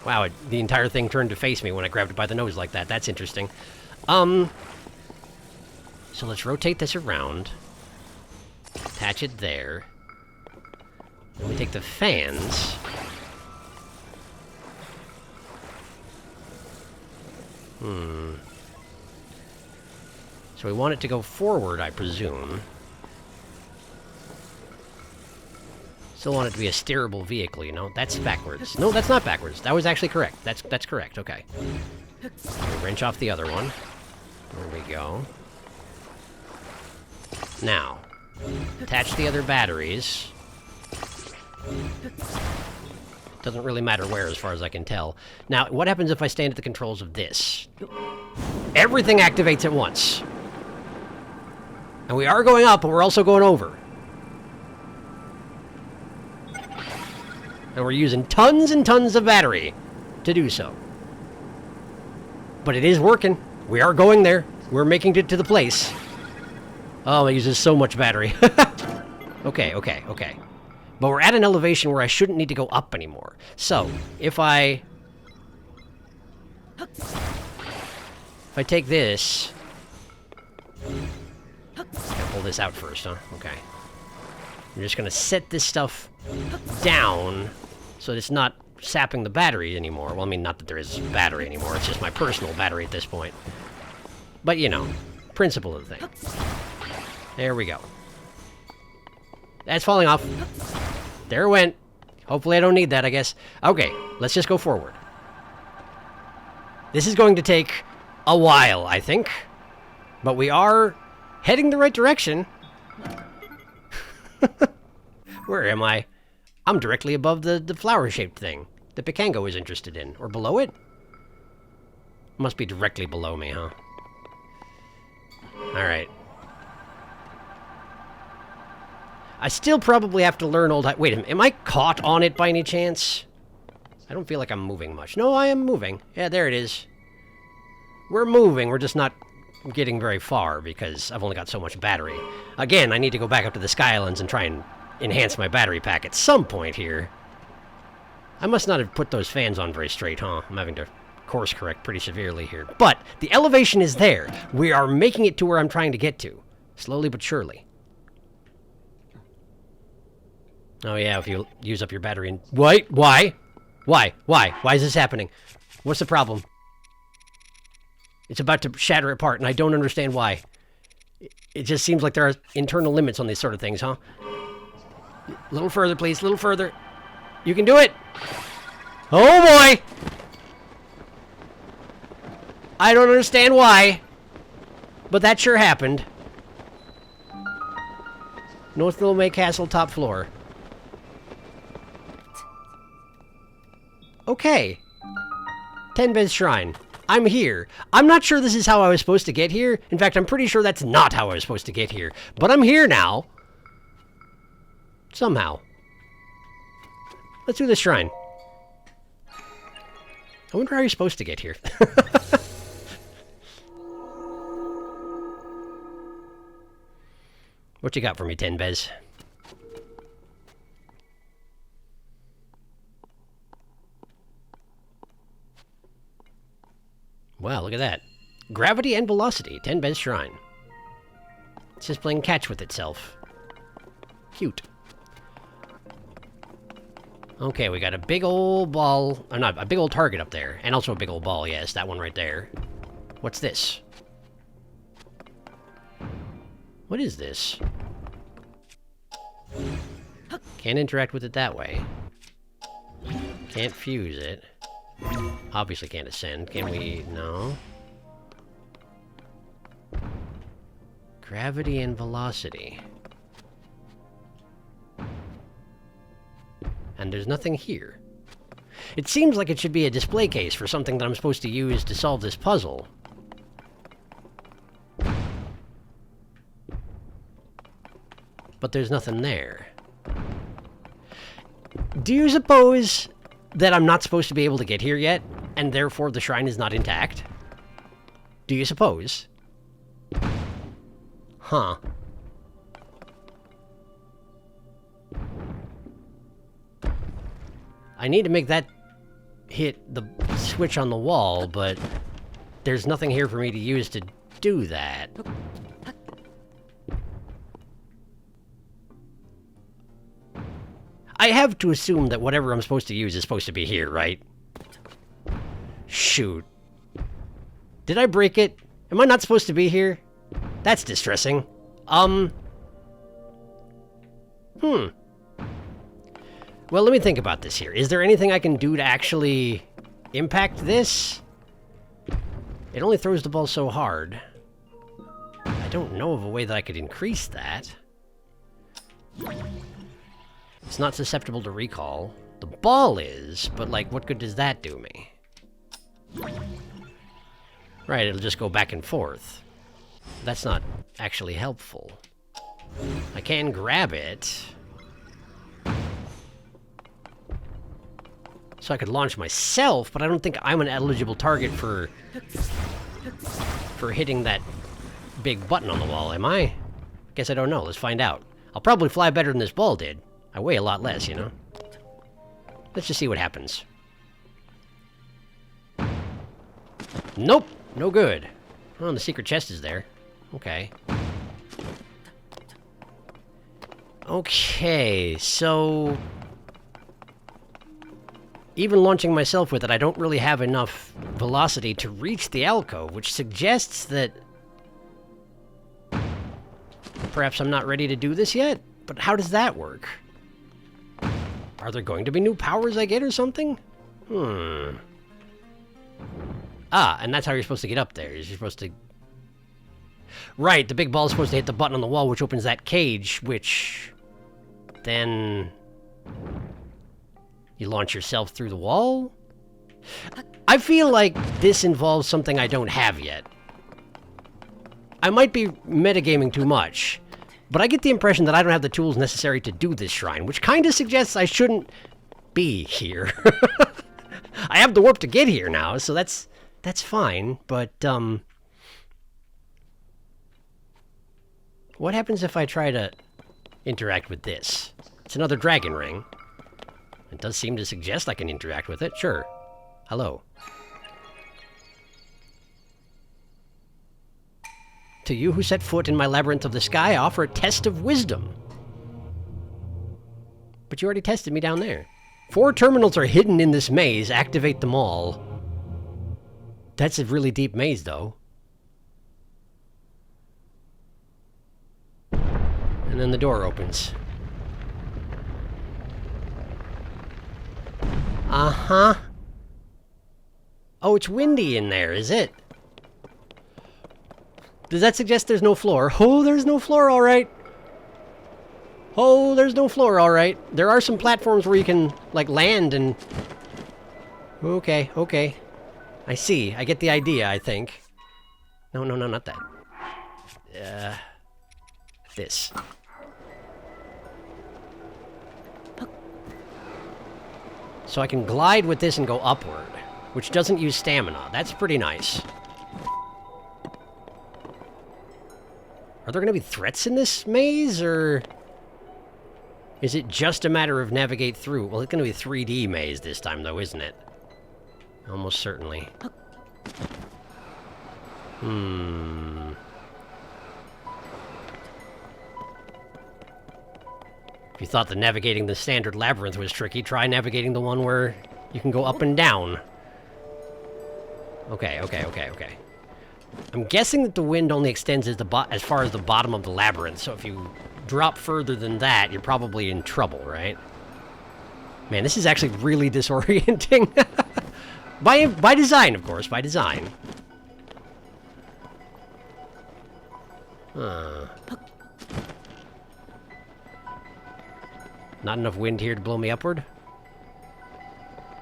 Wow, the entire thing turned to face me when I grabbed it by the nose like that. That's interesting. So let's rotate this around. Attach it there. Then we take the fans. So we want it to go forward, I presume. Still want it to be a steerable vehicle, you know? That's backwards. No, that's not backwards. That was actually correct. That's correct, okay. Wrench off the other one. There we go. Now, attach the other batteries. Doesn't really matter where, as far as I can tell. Now, what happens if I stand at the controls of this? Everything activates at once. And we are going up, but we're also going over. And we're using tons and tons of battery to do so. But it is working. We are going there. We're making it to the place. Oh, it uses so much battery. Okay, okay, okay. But we're at an elevation where I shouldn't need to go up anymore. So, if I take this... Gotta pull this out first, huh? Okay. I'm just gonna set this stuff down so that it's not sapping the battery anymore. Well, I mean, not that there is battery anymore. It's just my personal battery at this point. But, you know, principle of the thing. There we go. That's falling off. There it went. Hopefully I don't need that, I guess. Okay, let's just go forward. This is going to take a while, I think. But we are heading the right direction. Where am I? I'm directly above the flower-shaped thing that Picango is interested in. Or below it? Must be directly below me, huh? Alright. I still probably have to learn old... Wait a minute, am I caught on it by any chance? I don't feel like I'm moving much. No, I am moving. Yeah, there it is. We're moving, we're just not getting very far because I've only got so much battery. Again, I need to go back up to the Sky Islands and try and enhance my battery pack at some point here. I must not have put those fans on very straight, huh? I'm having to course correct pretty severely here. But the elevation is there. We are making it to where I'm trying to get to. Slowly but surely. Oh yeah, if you use up your battery and... Wait, why? Why? Why? Why is this happening? What's the problem? It's about to shatter apart, and I don't understand why. It just seems like there are internal limits on these sort of things, huh? A little further, please. A little further. You can do it! Oh boy! I don't understand why, but that sure happened. North Lomé Castle, top floor. Okay. Tenbez Shrine. I'm here. I'm not sure this is how I was supposed to get here. In fact, I'm pretty sure that's not how I was supposed to get here. But I'm here now. Somehow. Let's do this shrine. I wonder how you're supposed to get here. What you got for me, Tenbez? Wow, look at that. Gravity and velocity, Tenbez Shrine. It's just playing catch with itself. Cute. Okay, we got a big old ball... Or not, a big old target up there. And also a big old ball, yes, that one right there. What's this? What is this? Can't interact with it that way. Can't fuse it. Obviously can't ascend. Can we? No. Gravity and velocity. And there's nothing here. It seems like it should be a display case for something that I'm supposed to use to solve this puzzle. But there's nothing there. Do you suppose that I'm not supposed to be able to get here yet, and therefore the shrine is not intact? Do you suppose? Huh. I need to make that hit the switch on the wall, but there's nothing here for me to use to do that. I have to assume that whatever I'm supposed to use is supposed to be here, right? Shoot. Did I break it? Am I not supposed to be here? That's distressing. Well, let me think about this here. Is there anything I can do to actually impact this? It only throws the ball so hard. I don't know of a way that I could increase that. It's not susceptible to recall. The ball is, but like, what good does that do me? Right, it'll just go back and forth. That's not actually helpful. I can grab it. So I could launch myself, but I don't think I'm an eligible target for hitting that big button on the wall, am I? Guess I don't know. Let's find out. I'll probably fly better than this ball did. I weigh a lot less, you know? Let's just see what happens. Nope! No good. Oh, and the secret chest is there. Okay. Okay, so... even launching myself with it, I don't really have enough velocity to reach the alcove, which suggests that... perhaps I'm not ready to do this yet? But how does that work? Are there going to be new powers I get or something? Ah, and that's how you're supposed to get up there. You're supposed to... right, the big ball is supposed to hit the button on the wall, which opens that cage, which... then... you launch yourself through the wall? I feel like this involves something I don't have yet. I might be metagaming too much, but I get the impression that I don't have the tools necessary to do this shrine, which kind of suggests I shouldn't be here. I have the warp to get here now, so that's fine, but, what happens if I try to interact with this? It's another dragon ring. It does seem to suggest I can interact with it. Sure. Hello. To you who set foot in my labyrinth of the sky, I offer a test of wisdom. But you already tested me down there. 4 terminals are hidden in this maze. Activate them all. That's a really deep maze, though. And then the door opens. Uh-huh. Oh, it's windy in there, is it? Does that suggest there's no floor? Oh, there's no floor, all right. Oh, there's no floor, all right. There are some platforms where you can, like, land and... okay, okay. I see. I get the idea, I think. No, not that. This. So I can glide with this and go upward, which doesn't use stamina. That's pretty nice. Are there going to be threats in this maze, or... is it just a matter of navigate through? Well, it's going to be a 3D maze this time, though, isn't it? Almost certainly. If you thought that navigating the standard labyrinth was tricky, try navigating the one where you can go up and down. Okay. I'm guessing that the wind only extends as far as the bottom of the labyrinth, so if you drop further than that, you're probably in trouble, right? Man, this is actually really disorienting. By design, of course, by design. Not enough wind here to blow me upward?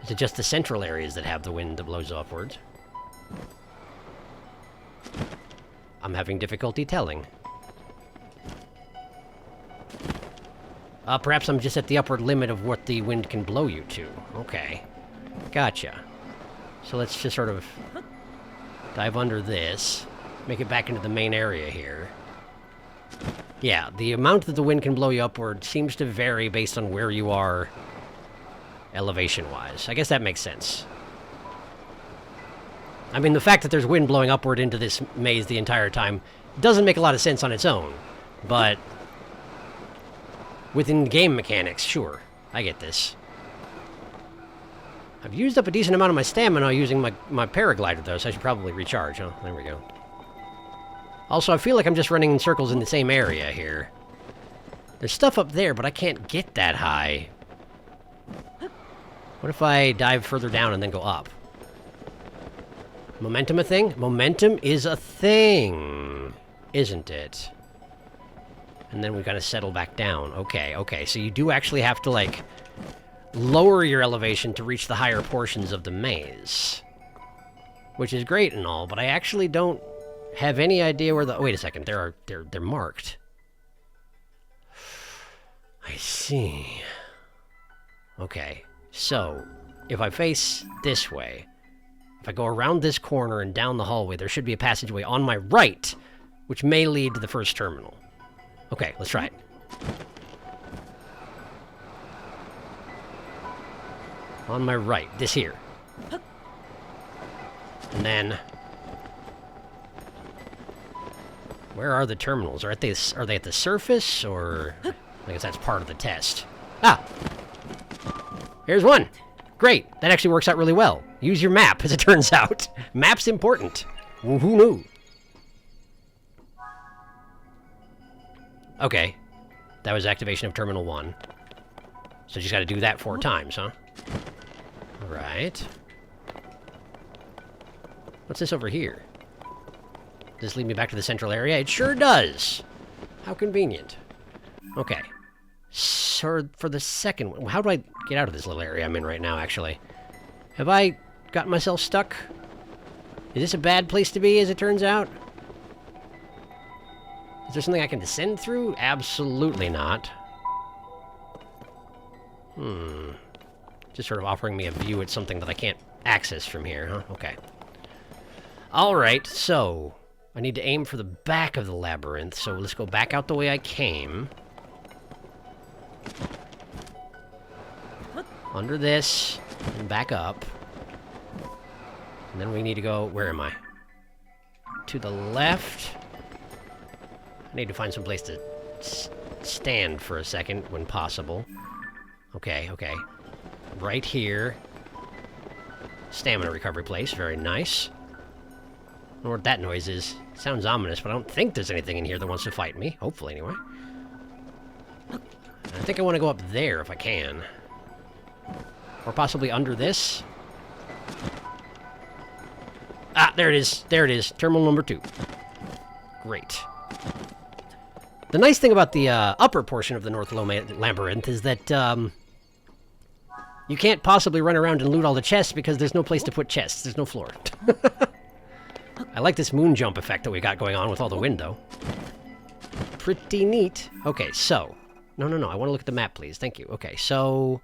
Is it just the central areas that have the wind that blows upwards? I'm having difficulty telling. Perhaps I'm just at the upward limit of what the wind can blow you to. Okay. Gotcha. So let's just sort of dive under this, make it back into the main area here. Yeah, the amount that the wind can blow you upward seems to vary based on where you are elevation-wise. I guess that makes sense. I mean, the fact that there's wind blowing upward into this maze the entire time doesn't make a lot of sense on its own, but within game mechanics, sure, I get this. I've used up a decent amount of my stamina using my paraglider, though, so I should probably recharge. Oh, there we go. Also, I feel like I'm just running in circles in the same area here. There's stuff up there, but I can't get that high. What if I dive further down and then go up? Momentum a thing? Momentum is a thing, isn't it? And then we gotta settle back down. Okay, okay, so you do actually have to, like, lower your elevation to reach the higher portions of the maze. Which is great and all, but I actually don't have any idea where the... Oh, wait a second, they're marked. I see. Okay, so, if I face this way, if I go around this corner and down the hallway, there should be a passageway on my right, which may lead to the first terminal. Okay, let's try it. On my right, this here. And then... Where are the terminals? Are they at the surface, or... I guess that's part of the test. Ah! Here's one! Great! That actually works out really well. Use your map, as it turns out. Map's important. Who knew? Okay. That was activation of Terminal 1. So you just gotta do that 4 times, huh? Alright. What's this over here? Does this lead me back to the central area? It sure does! How convenient. Okay. So, for the second one... How do I get out of this little area I'm in right now, actually? Have I gotten myself stuck? Is this a bad place to be, as it turns out? Is there something I can descend through? Absolutely not. Just sort of offering me a view at something that I can't access from here, huh? Okay. Alright, so... I need to aim for the back of the labyrinth, so let's go back out the way I came. Under this, and back up. And then we need to go... Where am I? To the left. I need to find some place to stand for a second, when possible. Okay, okay. Right here. Stamina recovery place, very nice. I don't know what that noise is. Sounds ominous, but I don't think there's anything in here that wants to fight me. Hopefully, anyway. I think I want to go up there if I can. Or possibly under this. Ah, there it is. There it is. Terminal number 2. Great. The nice thing about the upper portion of the North Labyrinth is that you can't possibly run around and loot all the chests because there's no place to put chests. There's no floor. I like this moon jump effect that we got going on with all the wind, though. Pretty neat. Okay, so... No, I want to look at the map, please. Thank you. Okay, so...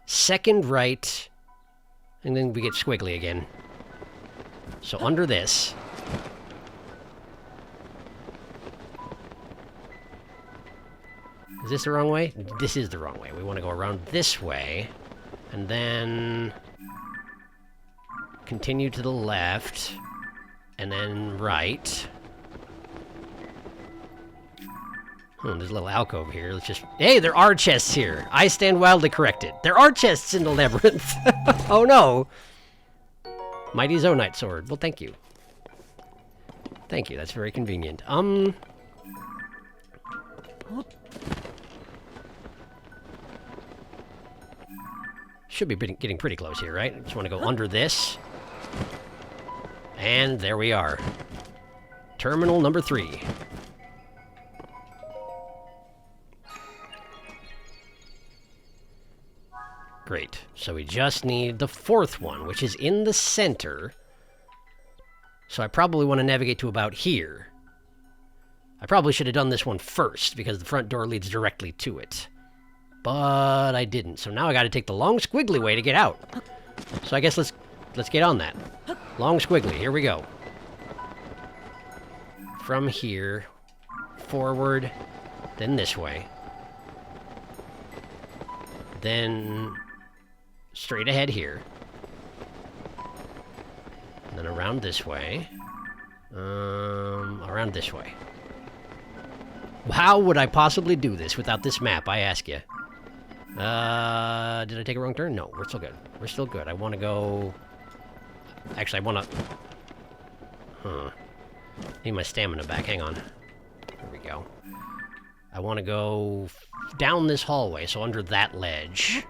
Second right... And then we get squiggly again. So under this... Is this the wrong way? This is the wrong way. We want to go around this way. And then... Continue to the left. And then right. There's a little alcove here. Let's just... Hey, there are chests here! I stand wildly corrected. There are chests in the labyrinth! Oh no! Mighty Zonite sword. Well, thank you. Thank you, that's very convenient. Should be getting pretty close here, right? Just want to go under this. And there we are. Terminal number 3. Great. So we just need the fourth one, which is in the center. So I probably want to navigate to about here. I probably should have done this one first, because the front door leads directly to it. But I didn't, so now I gotta take the long squiggly way to get out. So I guess let's get on that. Long squiggly, here we go. From here, forward, then this way. Then straight ahead here. And then around this way. Around this way. How would I possibly do this without this map, I ask you? Did I take a wrong turn? No, we're still good. We're still good. I want to go... Actually, I want to... Need my stamina back. Hang on. There we go. I want to go down this hallway, so under that ledge.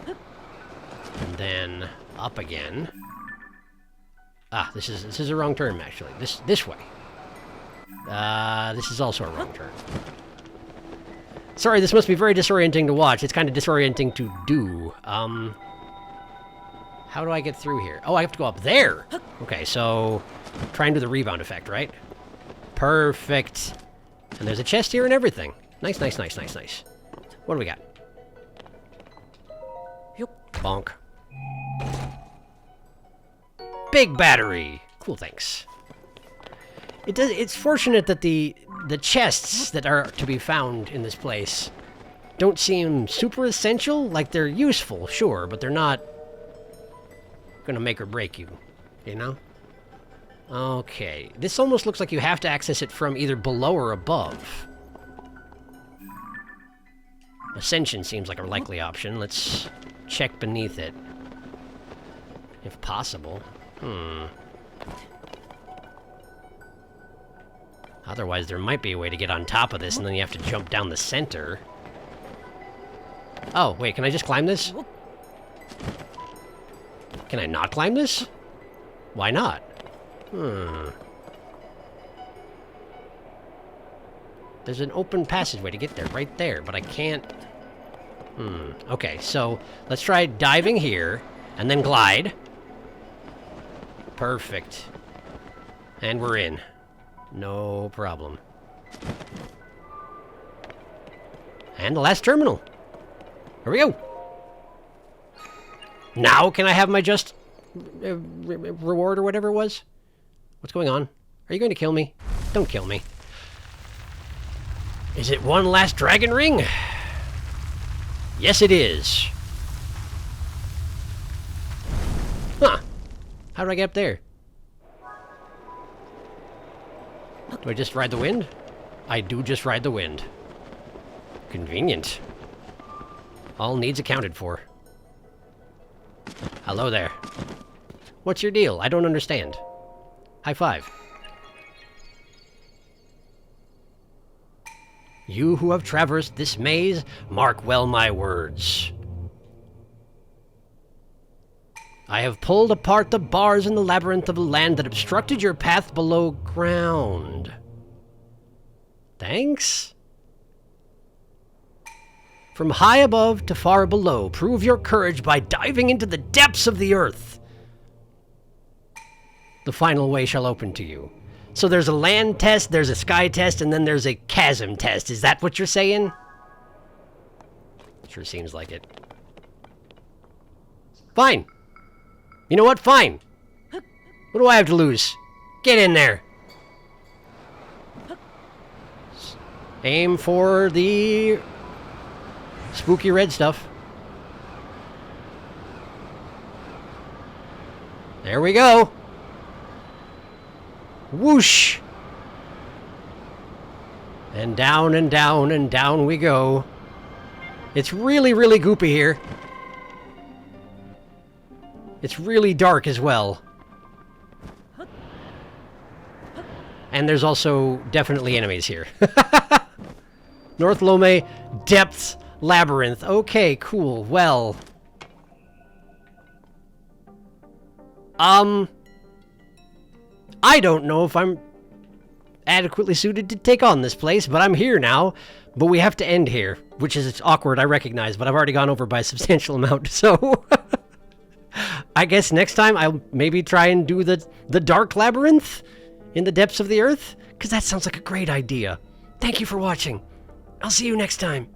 And then up again. Ah, this is a wrong turn, actually. This way. This is also a wrong turn. Sorry, this must be very disorienting to watch. It's kind of disorienting to do. How do I get through here? Oh, I have to go up there! Okay, so... Try and do the rebound effect, right? Perfect. And there's a chest here and everything. Nice, nice, nice, nice, nice. What do we got? Bonk. Big battery! Cool, thanks. It's fortunate that the chests that are to be found in this place don't seem super essential. Like, they're useful, sure, but they're not gonna make or break you, you know? Okay, this almost looks like you have to access it from either below or above. Ascension seems like a likely option. Let's check beneath it. If possible. Otherwise, there might be a way to get on top of this, and then you have to jump down the center. Oh, wait, can I just climb this? Can I not climb this? Why not? There's an open passageway to get there, right there, but I can't... Okay, so let's try diving here, and then glide. Perfect. And we're in. No problem. And the last terminal. Here we go. Now can I have my just reward or whatever it was? What's going on? Are you going to kill me? Don't kill me. Is it one last dragon ring? Yes, it is. Huh. How do I get up there? Do I just ride the wind? I do just ride the wind. Convenient. All needs accounted for. Hello there. What's your deal? I don't understand. High five. You who have traversed this maze, mark well my words. I have pulled apart the bars in the labyrinth of the land that obstructed your path below ground. Thanks? From high above to far below, prove your courage by diving into the depths of the earth. The final way shall open to you. So there's a land test, there's a sky test, and then there's a chasm test. Is that what you're saying? Sure seems like it. Fine. You know what? Fine. What do I have to lose? Get in there. Aim for the spooky red stuff. There we go. Whoosh! And down and down and down we go. It's really, really goopy here. It's really dark as well. And there's also definitely enemies here. North Lome Depths Labyrinth. Okay, cool. Well. I don't know if I'm adequately suited to take on this place, but I'm here now. But we have to end here, which is awkward, I recognize, but I've already gone over by a substantial amount, so... I guess next time I'll maybe try and do the Dark Labyrinth in the depths of the earth, because that sounds like a great idea. Thank you for watching. I'll see you next time.